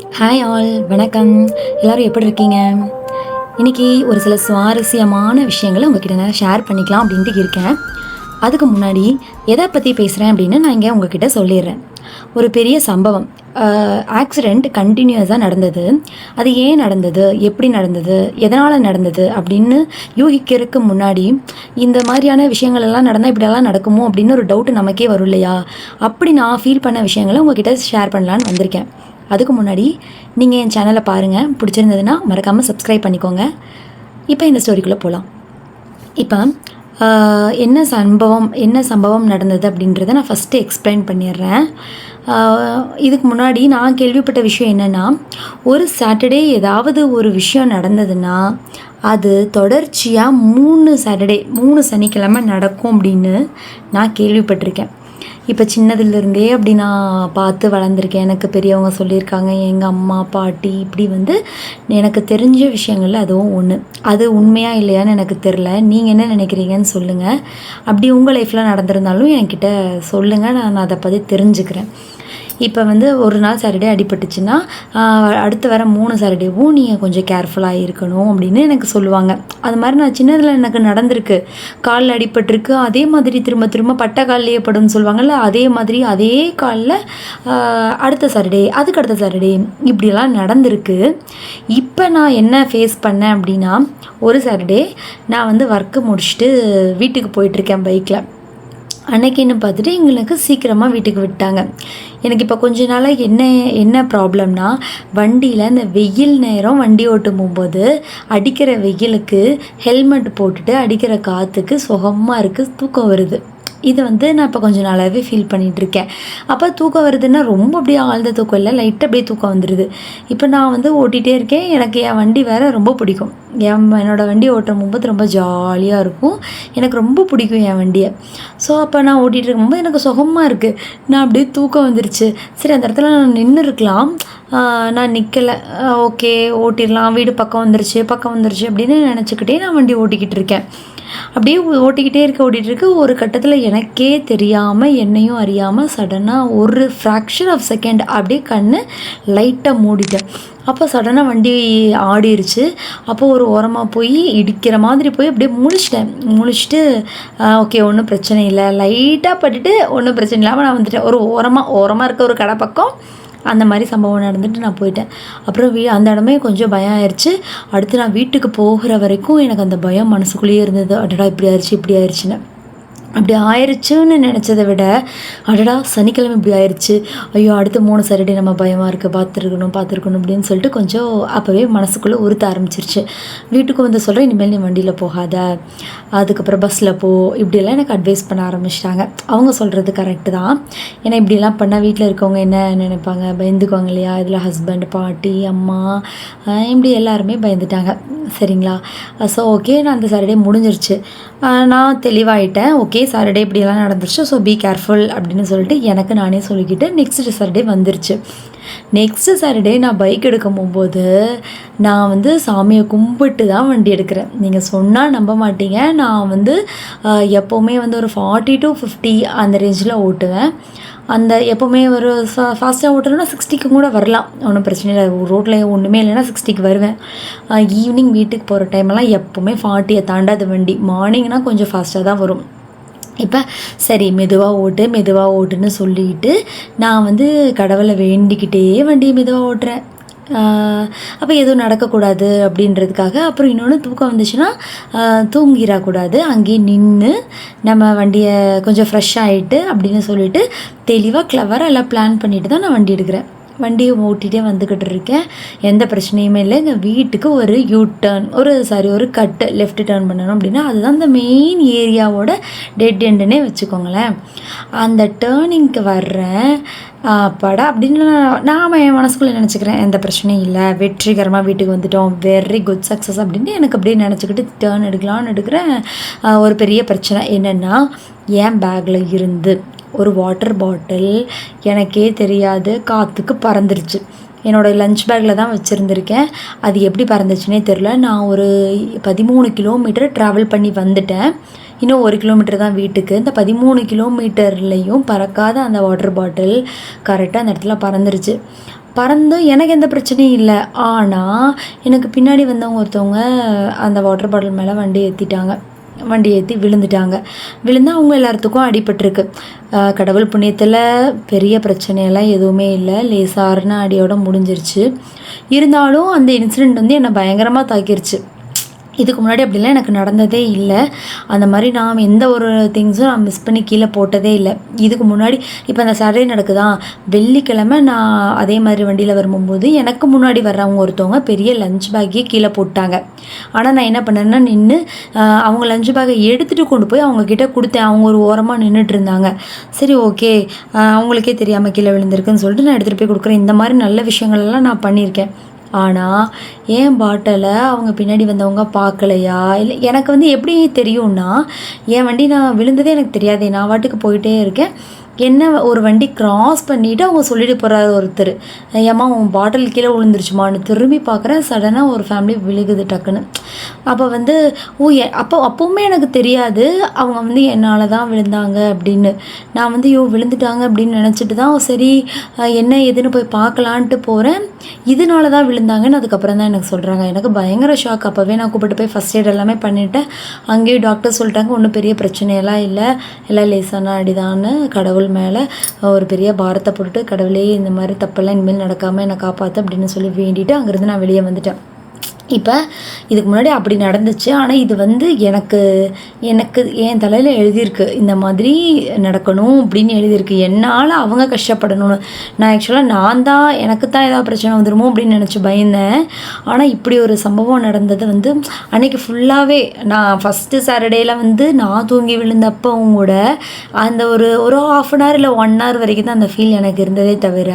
Hi all, வணக்கம். எல்லோரும் எப்படி இருக்கீங்க? இன்றைக்கி ஒரு சில சுவாரஸ்யமான விஷயங்களை உங்ககிட்ட நான் ஷேர் பண்ணிக்கலாம் அப்படின்ட்டு இருக்கேன். அதுக்கு முன்னாடி எதை பற்றி பேசுகிறேன் அப்படின்னு நான் இங்கே உங்ககிட்ட சொல்லிடுறேன். ஒரு பெரிய சம்பவம், ஆக்சிடெண்ட் கண்டினியூஸாக நடந்தது. அது ஏன் நடந்தது, எப்படி நடந்தது, எதனால் நடந்தது அப்படின்னு யூகிக்கிறதுக்கு முன்னாடி இந்த மாதிரியான விஷயங்கள் எல்லாம் நடந்தால் இப்படியெல்லாம் நடக்குமோ அப்படின்னு ஒரு டவுட்டு நமக்கே வரும் இல்லையா? அப்படி நான் ஃபீல் பண்ண விஷயங்களை உங்ககிட்ட ஷேர் பண்ணலான்னு வந்திருக்கேன். அதுக்கு முன்னாடி நீங்கள் என் சேனலை பாருங்கள், பிடிச்சிருந்ததுன்னா மறக்காமல் சப்ஸ்கிரைப் பண்ணிக்கோங்க. இப்போ இந்த ஸ்டோரிக்குள்ளே போகலாம். இப்போ என்ன சம்பவம் நடந்தது அப்படின்றத நான் ஃபஸ்ட்டு எக்ஸ்பிளைன் பண்ணிடுறேன். இதுக்கு முன்னாடி நான் கேள்விப்பட்ட விஷயம் என்னென்னா, ஒரு சாட்டர்டே ஏதாவது ஒரு விஷயம் நடந்ததுன்னா அது தொடர்ச்சியாக 3 சனிக்கிழமை நடக்கும் அப்படின்னு நான் கேள்விப்பட்டிருக்கேன். இப்போ சின்னதுலேருந்தே அப்படி நான் பார்த்து வளர்ந்துருக்கேன். எனக்கு பெரியவங்க சொல்லியிருக்காங்க, எங்கள் அம்மா பாட்டி இப்படி எனக்கு தெரிஞ்ச விஷயங்கள்ல அதுவும் ஒன்று. அது உண்மையாக இல்லையான்னு எனக்கு தெரில. நீங்கள் என்ன நினைக்கிறீங்கன்னு சொல்லுங்கள். அப்படி உங்கள் லைஃப்பில் நடந்திருந்தாலும் என்கிட்ட சொல்லுங்கள், நான் அதை பற்றி தெரிஞ்சுக்கிறேன். இப்போ ஒரு நாள் சாட்டர்டே அடிபட்டுச்சுன்னா அடுத்து வர 3 சாட்டர்டேவும் நீங்கள் கொஞ்சம் கேர்ஃபுல்லாக இருக்கணும் அப்படின்னு எனக்கு சொல்லுவாங்க. அது மாதிரி நான் சின்னதில் எனக்கு நடந்திருக்கு. காலில் அடிபட்டிருக்கு, அதே மாதிரி திரும்ப திரும்ப பட்ட காலிலேயே படும்னு சொல்லுவாங்கள்ல, அதே மாதிரி அதே காலில் அடுத்த சாட்டர்டே, அதுக்கு அடுத்த சாட்டர்டே இப்படியெல்லாம் நடந்திருக்கு. இப்போ நான் என்ன ஃபேஸ் பண்ணேன் அப்படின்னா, ஒரு சாட்டர்டே நான் ஒர்க்கு முடிச்சுட்டு வீட்டுக்கு போயிட்டுருக்கேன் பைக்கில். அன்னைக்குன்னு பார்த்துட்டு எங்களுக்கு சீக்கிரமாக வீட்டுக்கு விட்டாங்க. எனக்கு இப்போ கொஞ்ச நாளாக என்ன ப்ராப்ளம்னா, வண்டியில் இந்த வெயில் நேரம் வண்டி ஓட்டும் போகும்போது அடிக்கிற வெயிலுக்கு ஹெல்மெட் போட்டுட்டு அடிக்கிற காற்றுக்கு சுகமாக இருக்குது, தூக்கம் வருது. இது நான் இப்போ கொஞ்சம் நாளாகவே ஃபீல் பண்ணிகிட்ருக்கேன். அப்போ தூக்கம் வருதுன்னா ரொம்ப அப்படியே ஆழ்ந்த தூக்கம் இல்லை, லைட்டாக அப்படியே தூக்கம் வந்துடுது. இப்போ நான் ஓட்டிகிட்டே இருக்கேன். எனக்கு என் வண்டி வேறு ரொம்ப பிடிக்கும். என்னோடய வண்டி ஓட்டும் போது ரொம்ப ஜாலியாக இருக்கும். எனக்கு ரொம்ப பிடிக்கும் என் வண்டியை. ஸோ அப்போ நான் ஓட்டிகிட்டு இருக்கும்போது எனக்கு சுகமாக இருக்குது. நான் அப்படியே தூக்கம் வந்துருச்சு. சரி, அந்த இடத்துல நான் நின்று இருக்கலாம், நான் நிற்கலை. ஓகே, ஓட்டிடலாம், வீடு பக்கம் வந்துருச்சு அப்படின்னு நினச்சிக்கிட்டே நான் வண்டி ஓட்டிக்கிட்டு இருக்கேன். அப்படியே ஓட்டிக்கிட்டே இருக்க ஒரு கட்டத்தில் எனக்கே தெரியாமல், என்னையும் அறியாமல் சடனாக ஒரு ஃப்ராக்ஷன் ஆஃப் செகண்ட் அப்படியே கண்ணு லைட்டாக மூடிட்டேன். அப்போ சடனாக வண்டி ஆடிருச்சு. அப்போது ஒரு ஓரமாக போய் இடிக்கிற மாதிரி போய் அப்படியே முழிச்சிட்டு ஓகே, ஒன்றும் பிரச்சனை இல்லை, லைட்டாக பட்டுட்டு ஒன்றும் பிரச்சனை இல்லாமல் நான் வந்துட்டேன். ஒரு ஓரமாக இருக்க ஒரு கடை பக்கம் அந்த மாதிரி சம்பவம் நடந்துட்டு நான் போயிட்டேன். அப்புறம் அந்த இடமே கொஞ்சம் பயம் ஆயிடுச்சு. அடுத்து நான் வீட்டுக்கு போகிற வரைக்கும் எனக்கு அந்த பயம் மனசுக்குள்ளேயே இருந்தது. அடடா, இப்படி ஆயிடுச்சுன்னு. அப்படி ஆயிடுச்சுன்னு நினச்சதை விட, அடடா சனிக்கிழமை இப்படி ஆயிடுச்சு, ஐயோ அடுத்த 3 சாட்டர்டே நம்ம பயமாக இருக்குது, பார்த்துருக்கணும் அப்படின்னு சொல்லிட்டு கொஞ்சம் அப்போவே மனசுக்குள்ளே உறுத்த ஆரம்பிச்சிருச்சு. வீட்டுக்கு சொல்கிறேன், இனிமேல் நீ வண்டியில் போகாத, அதுக்கப்புறம் பஸ்ஸில் போ, இப்படியெல்லாம் எனக்கு அட்வைஸ் பண்ண ஆரம்பிச்சிட்டாங்க. அவங்க சொல்கிறது கரெக்டு தான். ஏன்னா இப்படியெல்லாம் பண்ணால் வீட்டில் இருக்கவங்க என்ன நினைப்பாங்க, பயந்துக்குவாங்க இல்லையா? இதில் ஹஸ்பண்ட், பாட்டி, அம்மா இப்படி எல்லாருமே பயந்துட்டாங்க. சரிங்களா? ஸோ ஓகே, நான் அந்த சாட்டர்டே முடிஞ்சிருச்சு. நான் தெளிவாயிட்டேன். ஓகே, சாட்டர்டே இப்படியெல்லாம் நடந்துருச்சு, ஸோ பி கேர்ஃபுல் அப்படின்னு சொல்லிட்டு எனக்கு நானே சொல்லிக்கிட்டு நெக்ஸ்ட் சாட்டர்டே வந்துருச்சு. நெக்ஸ்ட்டு சாட்டர்டே நான் பைக் எடுக்க போகும்போது நான் சாமியை கும்பிட்டு தான் வண்டி எடுக்கிறேன். நீங்கள் சொன்னால் நம்ப மாட்டீங்க. நான் எப்போவுமே ஒரு 40 to 50 அந்த ரேஞ்சில் ஓட்டுவேன். அந்த எப்போவுமே ஒரு ஃபாஸ்ட்டாக ஓட்டுறோன்னா 60க்கு கூட வரலாம், ஒன்றும் பிரச்சனை இல்லை. ரோட்டில் ஒன்றுமே இல்லைன்னா 60க்கு வருவேன். ஈவினிங் வீட்டுக்கு போகிற டைமெல்லாம் எப்போவுமே 40 தாண்டாத வண்டி. மார்னிங்னால் கொஞ்சம் ஃபாஸ்ட்டாக தான் வரும். இப்போ சரி, மெதுவாக ஓட்டுன்னு சொல்லிட்டு நான் கடவுளை வேண்டிக்கிட்டே வண்டியை மெதுவாக ஓட்டுறேன். அப்போ எதுவும் நடக்கக்கூடாது அப்படின்றதுக்காக. அப்புறம் இன்னொன்று, தூக்கம் வந்துச்சுன்னா தூங்கிடக்கூடாது, அங்கேயே நின்று நம்ம வண்டியை கொஞ்சம் ஃப்ரெஷ் ஆகிட்டு அப்படின்னு சொல்லிட்டு தெளிவாக கிளவராக எல்லாம் பிளான் பண்ணிட்டு தான் நான் வண்டி எடுக்கிறேன். வண்டியை ஓட்டிகிட்டே வந்துக்கிட்டு இருக்கேன். எந்த பிரச்சனையுமே இல்லை. எங்கள் வீட்டுக்கு ஒரு ஒரு கட்டு லெஃப்ட் டேர்ன் பண்ணணும் அப்படின்னா அதுதான் அந்த மெயின் ஏரியாவோட டெட் எண்டுன்னே வச்சுக்கோங்களேன். அந்த டேர்னிங்க்கு வர்றேன். படா அப்படின்னு நான் என் மனசுக்குள்ளே நினச்சிக்கிறேன், எந்த பிரச்சனையும் இல்லை, வெற்றிகரமாக வீட்டுக்கு வந்துட்டோம், வெரி குட், சக்ஸஸ் அப்படின்னு எனக்கு அப்படியே நினச்சிக்கிட்டு டேர்ன் எடுக்கலான்னு எடுக்கிறேன். ஒரு பெரிய பிரச்சனை என்னென்னா, என் பேக்கில் இருந்து ஒரு வாட்டர் பாட்டில் எனக்கே தெரியாது காற்றுக்கு பறந்துருச்சு. என்னோடய லஞ்ச் பேக்கில் தான் வச்சுருந்துருக்கேன். அது எப்படி பறந்துச்சுன்னே தெரில. நான் ஒரு 13 கிலோமீட்டர் ட்ராவல் பண்ணி வந்துட்டேன். இன்னும் 1 கிலோமீட்டர் தான் வீட்டுக்கு. இந்த 13 கிலோமீட்டர்லேயும் பறக்காத அந்த வாட்டர் பாட்டில் கரெக்டாக அந்த இடத்துல பறந்துருச்சு. பறந்தும் எனக்கு எந்த பிரச்சனையும் இல்லை. ஆனால் எனக்கு பின்னாடி வந்தவங்க ஒருத்தவங்க அந்த வாட்டர் பாட்டில் மேலே வண்டி ஏற்றி விழுந்துட்டாங்க. விழுந்தால் அவங்க எல்லாத்துக்கும் அடிபட்டிருக்கு. கடவுள் புண்ணியத்தில் பெரிய பிரச்சனையெல்லாம் எதுவுமே இல்லை, லேசான அடியோட முடிஞ்சிருச்சு. இருந்தாலும் அந்த இன்சிடெண்ட் வந்து என்னை பயங்கரமாக தாக்கிருச்சு. இதுக்கு முன்னாடி அப்படிலாம் எனக்கு நடந்ததே இல்லை. அந்த மாதிரி நான் எந்த ஒரு திங்ஸும் நான் மிஸ் பண்ணி கீழே போட்டதே இல்லை. இதுக்கு முன்னாடி இப்போ அந்த சாட்டர்டே நடக்குதா, வெள்ளிக்கிழமை நான் அதே மாதிரி வண்டியில் வரும்போது எனக்கு முன்னாடி வர்றவங்க ஒருத்தவங்க பெரிய லஞ்ச் பேக்கையே கீழே போட்டாங்க. ஆனால் நான் என்ன பண்ணேன்னா நின்று அவங்க லஞ்ச் பேக்கை எடுத்துகிட்டு கொண்டு போய் அவங்கக்கிட்ட கொடுத்தேன். அவங்க ஒரு ஓரமாக நின்றுட்டு இருந்தாங்க. சரி ஓகே, அவங்களுக்கே தெரியாமல் கீழே விழுந்திருக்குன்னு சொல்லிட்டு நான் எடுத்துகிட்டு போய் கொடுக்குறேன். இந்த மாதிரி நல்ல விஷயங்கள்லாம் நான் பண்ணியிருக்கேன். ஆனால் என் பாட்டிலை அவங்க பின்னாடி வந்தவங்க பார்க்கலையா, இல்லை எனக்கு வந்து எப்படி தெரியும்னா, என் வண்டி நான் விழுந்ததே எனக்கு தெரியாதே. நான் வாட்டுக்கு போயிட்டே இருக்கேன். என்ன ஒரு வண்டி க்ராஸ் பண்ணிவிட்டு அவங்க சொல்லிட்டு போகிறாரு ஒருத்தர், ஏம்மா உன் பாட்டில் கீழே விழுந்துருச்சுமான்னு. திரும்பி பார்க்குறேன், சடனாக ஒரு ஃபேமிலி விழுகுது டக்குன்னு. அப்போ வந்து அப்போவுமே எனக்கு தெரியாது அவங்க வந்து என்னால் தான் விழுந்தாங்க அப்படின்னு. நான் வந்து விழுந்துட்டாங்க அப்படின்னு நினச்சிட்டு தான் சரி என்ன ஏதுன்னு போய் பார்க்கலான்ட்டு போகிறேன். இதனால தான் விழுந்தாங்கன்னு அதுக்கப்புறம் தான் எனக்கு சொல்கிறாங்க. எனக்கு பயங்கர ஷாக். அப்போவே நான் கூப்பிட்டு போய் ஃபஸ்ட் எய்ட் எல்லாமே பண்ணிவிட்டேன். அங்கேயும் டாக்டர் சொல்லிட்டாங்க ஒன்றும் பெரிய பிரச்சனையெல்லாம் இல்லை, எல்லாம் லேசான அடிதான்னு. கடவுள் மேலே ஒரு பெரிய பாரத்தை போட்டுட்டு, கடவுளே இந்த மாதிரி தப்பெல்லாம் இனிமேல் நடக்காமல் என்னை காப்பாற்று அப்படின்னு சொல்லி வேண்டிட்டு அங்கேருந்து நான் வெளியே வந்துட்டேன். இப்போ இதுக்கு முன்னாடி அப்படி நடந்துச்சு. ஆனால் இது வந்து எனக்கு என் தலையில் எழுதியிருக்கு, இந்த மாதிரி நடக்கணும் அப்படின்னு எழுதியிருக்கு. என்னால் அவங்க கஷ்டப்படணும்னு. நான் ஆக்சுவலாக எனக்கு தான் ஏதாவது பிரச்சனை வந்துடுமோ அப்படின்னு நினச்சி பயந்தேன். ஆனால் இப்படி ஒரு சம்பவம் நடந்தது வந்து அன்றைக்கி ஃபுல்லாகவே நான் ஃபஸ்ட்டு சாட்டர்டேயில் வந்து நான் தூங்கி விழுந்தப்பவும் கூட அந்த ஒரு 1/2 hour இல்லை 1 hour வரைக்கும் தான் அந்த ஃபீல் எனக்கு இருந்ததே தவிர,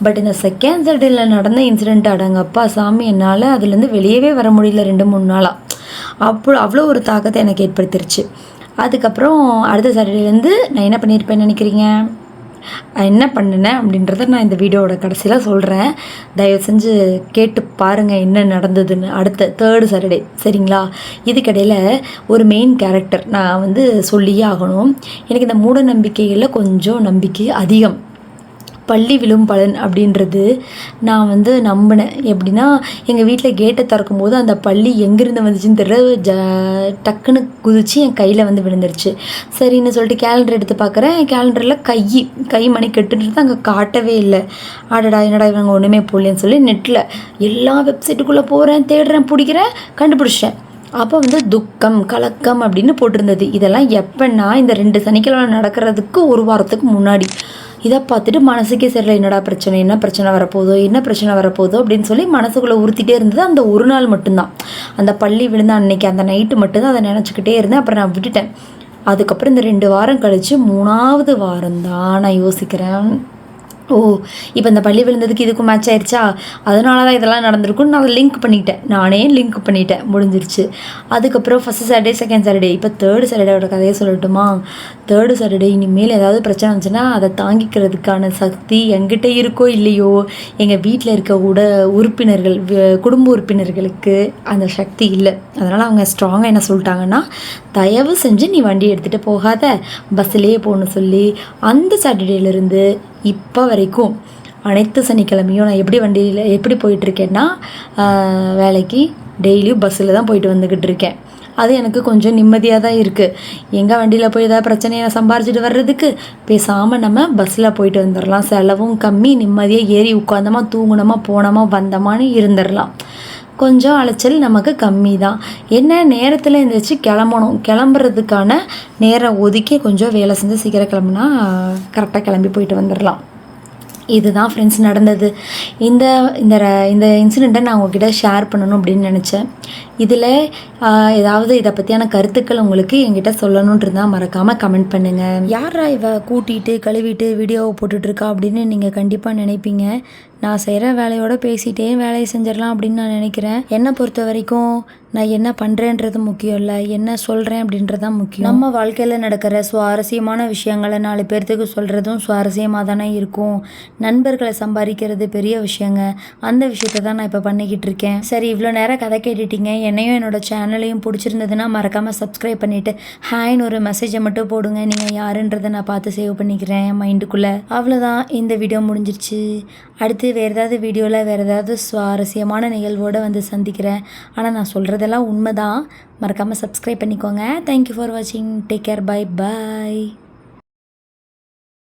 பட் இந்த செகண்ட் சாட்டர்டேயில் நடந்த இன்சிடெண்ட் அடங்கப்பா சாமி, என்னால் அதுலேருந்து வெளியவே வர முடியல 2-3 நாளாக. அவ்வளோ ஒரு தாக்கத்தை எனக்கு ஏற்படுத்திருச்சு. அதுக்கப்புறம் அடுத்த சாட்டர்டேலேருந்து நான் என்ன பண்ணியிருப்பேன்னு நினைக்கிறீங்க? என்ன பண்ணினேன் அப்படின்றத நான் இந்த வீடியோவோட கடைசியில் சொல்கிறேன். தயவு செஞ்சு கேட்டு பாருங்கள் என்ன நடந்ததுன்னு. அடுத்த 3rd சாட்டர்டே சரிங்களா? இதுக்கிடையில் ஒரு மெயின் கேரக்டர் நான் வந்து சொல்லியே ஆகணும். எனக்கு இந்த மூட நம்பிக்கைகளில் கொஞ்சம் நம்பிக்கை அதிகம். பள்ளி விழும் பலன் அப்படின்றது நான் வந்து நம்பினேன். எப்படின்னா, எங்கள் வீட்டில் கேட்டை திறக்கும் போது அந்த பள்ளி எங்கேருந்து வந்துச்சுன்னு தெரியல, டக்குன்னு குதிச்சு என் கையில் வந்து விழுந்துருச்சு. சரின்னு சொல்லிட்டு கேலண்டர் எடுத்து பார்க்குறேன். கேலண்டரில் கை மணி கட்டுன்றது அங்கே காட்டவே இல்லை. ஆடடா என்னடா இவங்க ஒன்றுமே போடலன்னு சொல்லி நெட்டில் எல்லா வெப்சைட்டுக்குள்ளே போகிறேன், தேடுறேன், பிடிக்கிறேன், கண்டுபிடிச்சேன். அப்போ வந்து துக்கம் கலக்கம் அப்படின்னு போட்டிருந்தது. இதெல்லாம் எப்போன்னா இந்த 2 சனிக்கிழமை நடக்கிறதுக்கு 1 வாரத்துக்கு முன்னாடி. இதை பார்த்துட்டு மனசுக்கே சரியில்லை, என்ன பிரச்சனை வரப்போதோ அப்படின்னு சொல்லி மனசுக்குள்ளே உறுத்திட்டே இருந்தது. அந்த ஒரு நாள் மட்டும்தான், அந்த பள்ளி விழுந்த அன்னைக்கு அந்த நைட்டு மட்டும்தான் அதை நினச்சிக்கிட்டே இருந்தேன். அப்புறம் நான் விட்டுட்டேன். அதுக்கப்புறம் இந்த 2 வாரம் கழித்து 3வது வாரம் தான் நான் யோசிக்கிறேன், இப்போ இந்த பள்ளி விழுந்ததுக்கு இதுக்கும் மேட்ச் ஆயிடுச்சா, அதனால தான் இதெல்லாம் நடந்திருக்குன்னு நானே லிங்க் பண்ணிட்டேன். முடிஞ்சிருச்சு. அதுக்கப்புறம் ஃபஸ்ட்டு சாட்டர்டே, செகண்ட் சாட்டர்டே, இப்போ 3rd சாட்டர்டேவோட கதையை சொல்லட்டுமா? 3rd சாட்டர்டே இனிமேல் ஏதாவது பிரச்சனை வந்துச்சுன்னா அதை தாங்கிக்கிறதுக்கான சக்தி என்கிட்ட இருக்கோ இல்லையோ, எங்கள் வீட்டில் இருக்க உறுப்பினர்கள், குடும்ப உறுப்பினர்களுக்கு அந்த சக்தி இல்லை. அதனால் அவங்க ஸ்ட்ராங்காக என்ன சொல்லிட்டாங்கன்னா, தயவு செஞ்சு நீ வண்டி எடுத்துகிட்டு போகாத, பஸ்ஸிலேயே போகணுன்னு சொல்லி அந்த சாட்டர்டேலேருந்து இப்போ வரைக்கும் அனைத்து சனிக்கிழமையும் நான் எப்படி போயிட்டுருக்கேன்னா, வேலைக்கு டெய்லியும் பஸ்ஸில் தான் போயிட்டு வந்துக்கிட்டு இருக்கேன். அது எனக்கு கொஞ்சம் நிம்மதியாக தான் இருக்குது. எங்கள் வண்டியில் போய் ஏதாவது பிரச்சனையை சம்பாரிச்சிட்டு வர்றதுக்கு பேசாமல் நம்ம பஸ்ஸில் போயிட்டு வந்துடலாம். செலவும் கம்மி, நிம்மதியாக ஏறி உட்காந்தோமா, தூங்கினோமா, போனோமா, வந்தோமான்னு இருந்துடலாம். கொஞ்சம் அலைச்சல் நமக்கு கம்மி தான். என்ன நேரத்தில் எழுந்திரிச்சு கிளம்புறதுக்கான நேரம் ஒதுக்கி கொஞ்சம் வேலை செஞ்சு சீக்கிரம் கிளம்புனா கரெக்டாக கிளம்பி போயிட்டு வந்துடலாம். இதுதான் ஃப்ரெண்ட்ஸ் நடந்தது. இந்த இந்த இன்சிடெண்ட்டை நான் உங்ககிட்ட ஷேர் பண்ணணும் அப்படின்னு நினச்சேன். இதில் ஏதாவது இதை பற்றியான கருத்துக்கள் உங்களுக்கு என்கிட்ட சொல்லணுன்ட்டு இருந்தால் மறக்காமல் கமெண்ட் பண்ணுங்கள். யாரா இவ கூட்டிகிட்டு கழுவிட்டு வீடியோவை போட்டுட்ருக்கா அப்படின்னு நீங்கள் கண்டிப்பாக நினைப்பீங்க. நான் செய்கிற வேலையோட பேசிகிட்டே வேலையை செஞ்சிடலாம் அப்படின்னு நான் நினைக்கிறேன். என்னை பொறுத்த வரைக்கும் நான் என்ன பண்ணுறேன்றது முக்கியம் இல்லை, என்ன சொல்கிறேன் அப்படின்றதான் முக்கியம். நம்ம வாழ்க்கையில் நடக்கிற சுவாரஸ்யமான விஷயங்களை 4 பேர்த்துக்கு சொல்கிறதும் சுவாரஸ்யமாக தானே இருக்கும். நண்பர்களை சம்பாதிக்கிறது பெரிய விஷயங்க. அந்த விஷயத்தை தான் நான் இப்போ பண்ணிக்கிட்டு இருக்கேன். சரி, இவ்வளோ நேரம் கதை கேட்டுட்டீங்க. என்னையும் என்னோடய சேனலையும் பிடிச்சிருந்ததுன்னா மறக்காமல் சப்ஸ்கிரைப் பண்ணிவிட்டு ஹாய்னு ஒரு மெசேஜை மட்டும் போடுங்க. நீங்கள் யாருன்றதை நான் பார்த்து சேவ் பண்ணிக்கிறேன் என் மைண்டுக்குள்ளே. அவ்வளோதான், இந்த வீடியோ முடிஞ்சிருச்சு. அடுத்து வேறு ஏதாவது வீடியோவில் வேறு ஏதாவது சுவாரஸ்யமான நிகழ்வோடு வந்து சந்திக்கிறேன். ஆனால் நான் சொல்கிறதெல்லாம் உண்மை தான். மறக்காமல் சப்ஸ்கிரைப் பண்ணிக்கோங்க. தேங்க்யூ ஃபார் வாட்சிங். Take care. Bye bye.